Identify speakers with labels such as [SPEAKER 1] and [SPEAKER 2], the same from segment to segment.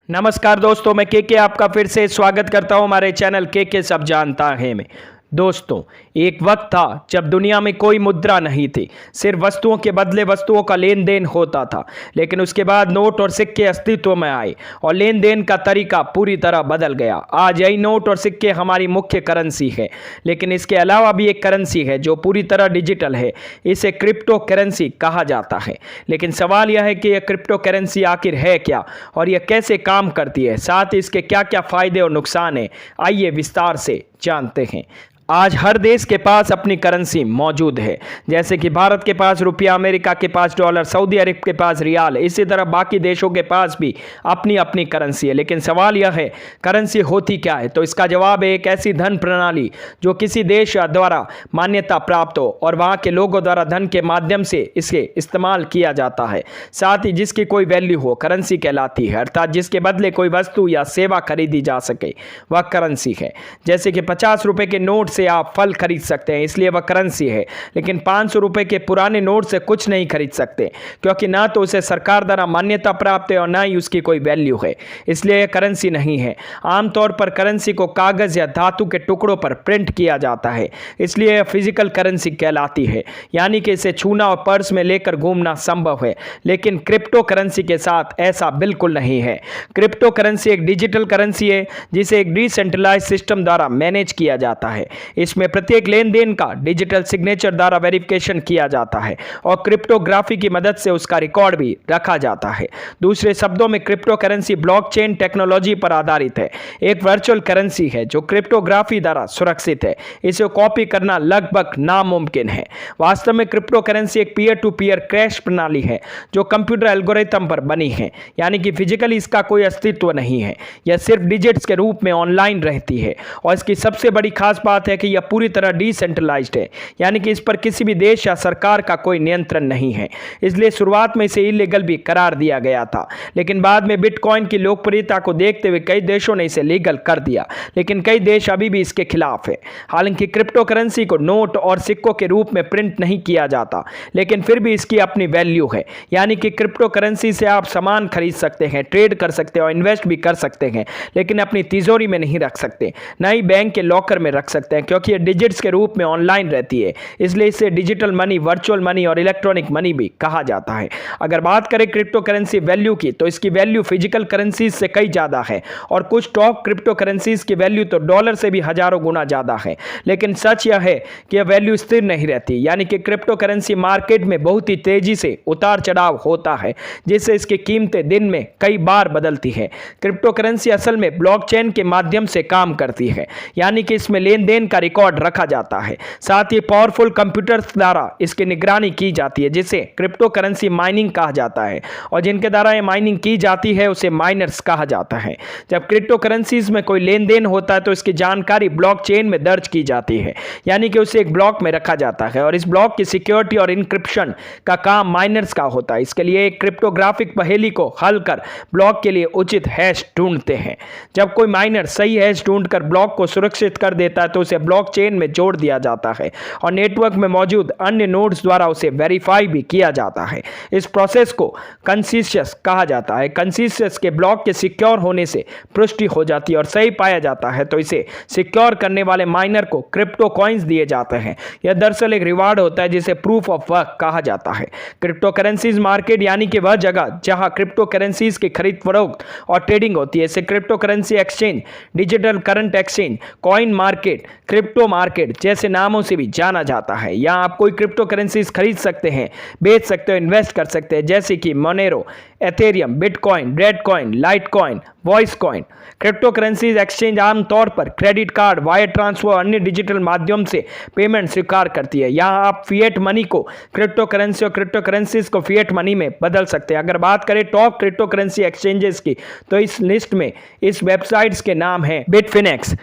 [SPEAKER 1] नमस्कार दोस्तों, मैं के आपका फिर से स्वागत करता हूं हमारे चैनल के सब जानता है में। दोस्तों, एक वक्त था जब दुनिया में कोई मुद्रा नहीं थी, सिर्फ वस्तुओं के बदले वस्तुओं का लेन देन होता था। लेकिन उसके बाद नोट और सिक्के अस्तित्व में आए और लेन देन का तरीका पूरी तरह बदल गया। आज यही नोट और सिक्के हमारी मुख्य करेंसी है, लेकिन इसके अलावा भी एक करेंसी है जो पूरी तरह डिजिटल है। इसे क्रिप्टो करेंसी कहा जाता है। लेकिन सवाल यह है कि यह क्रिप्टो करेंसी आखिर है क्या और यह कैसे काम करती है, साथ ही इसके क्या क्या फायदे और नुकसान हैं, आइए विस्तार से जानते हैं। आज हर देश के पास अपनी करेंसी मौजूद है, जैसे कि भारत के पास रुपया, अमेरिका के पास डॉलर, सऊदी अरब के पास रियाल, इसी तरह बाकी देशों के पास भी अपनी अपनी करेंसी है। लेकिन सवाल यह है, करेंसी होती क्या है? तो इसका जवाब है एक ऐसी धन प्रणाली जो किसी देश द्वारा मान्यता प्राप्त हो और वहाँ के लोगों द्वारा धन के माध्यम से इसे इस्तेमाल किया जाता है, साथ ही जिसकी कोई वैल्यू हो, करेंसी कहलाती है। अर्थात जिसके बदले कोई वस्तु या सेवा खरीदी जा सके, वह करेंसी है। जैसे कि 50 रुपये के नोट से आप फल खरीद सकते हैं, इसलिए वह करेंसी है। लेकिन 500 रुपए के पुराने नोट से कुछ नहीं खरीद सकते, क्योंकि ना तो उसे सरकार द्वारा मान्यता प्राप्त है और ना ही उसकी कोई वैल्यू है, इसलिए यह करेंसी नहीं है। आमतौर पर करेंसी को कागज या धातु के टुकड़ों पर प्रिंट किया जाता है, इसलिए यह फिजिकल करेंसी कहलाती है, यानी कि इसे छूना और पर्स में लेकर घूमना संभव है। लेकिन क्रिप्टो करेंसी के साथ ऐसा बिल्कुल नहीं है। क्रिप्टो करेंसी एक डिजिटल करेंसी है जिसे एक डिसेंट्रलाइज सिस्टम द्वारा मैनेज किया जाता है। इसमें प्रत्येक लेन देन का डिजिटल सिग्नेचर द्वारा वेरिफिकेशन किया जाता है और क्रिप्टोग्राफी की मदद से उसका रिकॉर्ड भी रखा जाता है। दूसरे शब्दों में क्रिप्टो करेंसी ब्लॉकचेन टेक्नोलॉजी पर आधारित है, एक वर्चुअल करेंसी है जो क्रिप्टोग्राफी द्वारा सुरक्षित है। इसे कॉपी करना लगभग नामुमकिन है। वास्तव में क्रिप्टो करेंसी एक पीयर टू पीयर क्रैश प्रणाली है जो कंप्यूटर एल्गोरिथम पर बनी है, यानी कि फिजिकली इसका कोई अस्तित्व नहीं है। यह सिर्फ डिजिट्स के रूप में ऑनलाइन रहती है और इसकी सबसे बड़ी खास बात है कि यह पूरी तरह डिसेंट्रलाइज्ड है, यानी कि इस पर किसी भी देश या सरकार का कोई नियंत्रण नहीं है। इसलिए शुरुआत में इसे इलीगल भी करार दिया गया था, लेकिन बाद में बिटकॉइन की लोकप्रियता को देखते हुए कई देशों ने इसे लीगल कर दिया। लेकिन कई देश अभी भी इसके खिलाफ है। हालांकि क्रिप्टो करेंसी को नोट और सिक्कों के रूप में प्रिंट नहीं किया जाता, लेकिन फिर भी इसकी अपनी वैल्यू है। यानी कि क्रिप्टो करेंसी से आप सामान खरीद सकते हैं, ट्रेड कर सकते हैं और इन्वेस्ट भी कर सकते हैं, लेकिन अपनी तिजोरी में नहीं रख सकते, न ही बैंक के लॉकर में रख सकते हैं, क्योंकि ये डिजिट्स के रूप में ऑनलाइन रहती है। इसलिए इसे डिजिटल मनी, वर्चुअल मनी और इलेक्ट्रॉनिक मनी भी कहा जाता है। अगर बात करें क्रिप्टो करेंसी वैल्यू की, तो इसकी वैल्यू फिजिकल करेंसीज से कई ज़्यादा है और कुछ टॉप क्रिप्टो करेंसीज की वैल्यू तो डॉलर से भी हजारों गुना ज़्यादा है। लेकिन सच यह है कि यह वैल्यू स्थिर नहीं रहती, यानी कि क्रिप्टो करेंसी मार्केट में बहुत ही तेजी से उतार चढ़ाव होता है, जिससे इसकी कीमतें दिन में कई बार बदलती है। क्रिप्टो करेंसी असल में ब्लॉकचेन के माध्यम से काम करती है, यानी कि इसमें लेन देन का रिकॉर्ड रखा जाता है। साथ ही पावरफुल कंप्यूटर्स द्वारा इसकी निगरानी की जाती है, जिसे क्रिप्टो करेंसी माइनिंग कहा जाता है, और जिनके द्वारा ये माइनिंग की जाती है उसे माइनर्स कहा जाता है। जब क्रिप्टो करेंसीज में कोई लेन देन होता है तो इसकी जानकारी ब्लॉकचेन में दर्ज की जाती है, यानी कि उसे एक ब्लॉक में रखा जाता है, और इस ब्लॉक की सिक्योरिटी और इंक्रिप्शन का काम माइनर्स का होता है। इसके लिए एक क्रिप्टोग्राफिक पहेली को हल कर ब्लॉक के लिए उचित हैश ढूंढते हैं। जब कोई माइनर सही हैश ढूंढकर ब्लॉक को सुरक्षित कर देता है तो उसे ब्लॉकचेन में जोड़ दिया जाता है और नेटवर्क में मौजूद अन्य नोड्स द्वारा उसे वेरीफाई भी किया जाता है। इस प्रोसेस को कंसेंसस कहा जाता है। कंसेंसस के ब्लॉक के सिक्योर होने से पुष्टि हो जाती है और सही पाया जाता है तो इसे सिक्योर करने वाले माइनर को क्रिप्टो कॉइन्स दिए जाते हैं। यह दरअसल एक रिवार्ड होता है जिसे प्रूफ ऑफ वर्क कहा जाता है। क्रिप्टो करेंसीज मार्केट, यानी कि वह जगह जहां क्रिप्टो करेंसीज की खरीद फरोख्त और ट्रेडिंग होती है, इसे crypto currency exchange, digital current exchange, coin market, crypto market जैसे नामों से भी जाना जाता है। यहाँ आप कोई क्रिप्टो करेंसीज खरीद सकते हैं, बेच सकते हो, इन्वेस्ट कर सकते हैं, जैसे कि Monero, Ethereum, Bitcoin, Reddcoin, Litecoin, voice coin. Crypto currencies exchange आमतौर पर क्रेडिट कार्ड, वायर ट्रांसफर और अन्य डिजिटल माध्यम से पेमेंट स्वीकार करती है। यहाँ आप फिएट मनी को क्रिप्टो करेंसी और क्रिप्टो करेंसीज को फिएट मनी में बदल सकते हैं। अगर बात करें टॉप क्रिप्टो करेंसी एक्सचेंजेस की, तो इस लिस्ट में इस वेबसाइट्स के नाम हैं बिटफिनेक्स,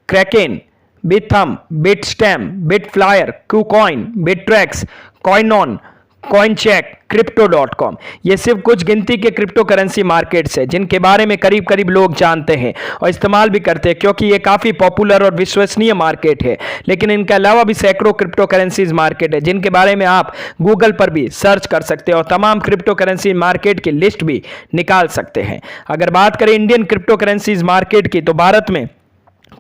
[SPEAKER 1] क्रैकेन, बिटथम, बिटस्टैम, बिटफ्लायर, क्यूकॉइन, बिटट्रैक्स, कॉइनॉन, कॉइनचेक, Crypto.com। ये सिर्फ कुछ गिनती के क्रिप्टो करेंसी मार्केट्स है जिनके बारे में करीब करीब लोग जानते हैं और इस्तेमाल भी करते हैं, क्योंकि ये काफ़ी पॉपुलर और विश्वसनीय मार्केट है। लेकिन इनके अलावा भी सैकड़ों क्रिप्टो करेंसीज मार्केट है जिनके बारे में आप गूगल पर भी सर्च कर सकते हैं और तमाम क्रिप्टो करेंसी मार्केट की लिस्ट भी निकाल सकते हैं। अगर बात करें इंडियन क्रिप्टो करेंसीज मार्केट की, तो भारत में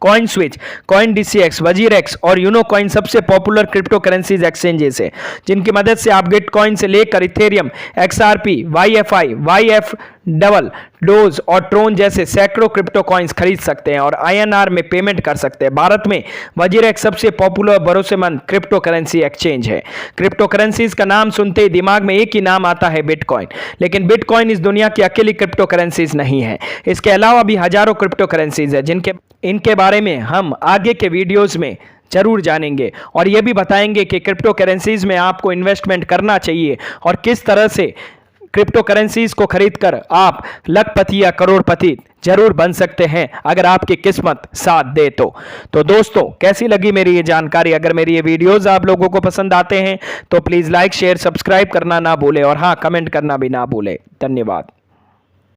[SPEAKER 1] coin switch, coin DCX, WazirX और यूनोकॉइन सबसे पॉपुलर क्रिप्टो करेंसीज एक्सचेंजेस है जिनकी मदद से आप बिटकॉइन से लेकर Ethereum, XRP, YFI, YF double, dose और ट्रोन जैसे सैकड़ों क्रिप्टो कॉइन्स खरीद सकते हैं और INR में पेमेंट कर सकते हैं। भारत में वजीरेक्स सबसे पॉपुलर और भरोसेमंद क्रिप्टो करेंसी एक्सचेंज है। क्रिप्टो करेंसीज का नाम सुनते ही दिमाग में एक ही नाम आता है, बिटकॉइन। लेकिन बिटकॉइन इस दुनिया की अकेली क्रिप्टो करेंसीज नहीं है। इसके अलावा भी हजारों क्रिप्टो करेंसीज है इनके बारे में हम आगे के वीडियोस में जरूर जानेंगे और यह भी बताएंगे कि क्रिप्टो करेंसीज में आपको इन्वेस्टमेंट करना चाहिए और किस तरह से क्रिप्टो करेंसीज को खरीदकर आप लखपति या करोड़पति जरूर बन सकते हैं अगर आपकी किस्मत साथ दे तो दोस्तों, कैसी लगी मेरी ये जानकारी? अगर मेरी ये वीडियोस आप लोगों को पसंद आते हैं तो प्लीज़ लाइक, शेयर, सब्सक्राइब करना ना भूलें और हाँ, कमेंट करना भी ना भूलें। धन्यवाद।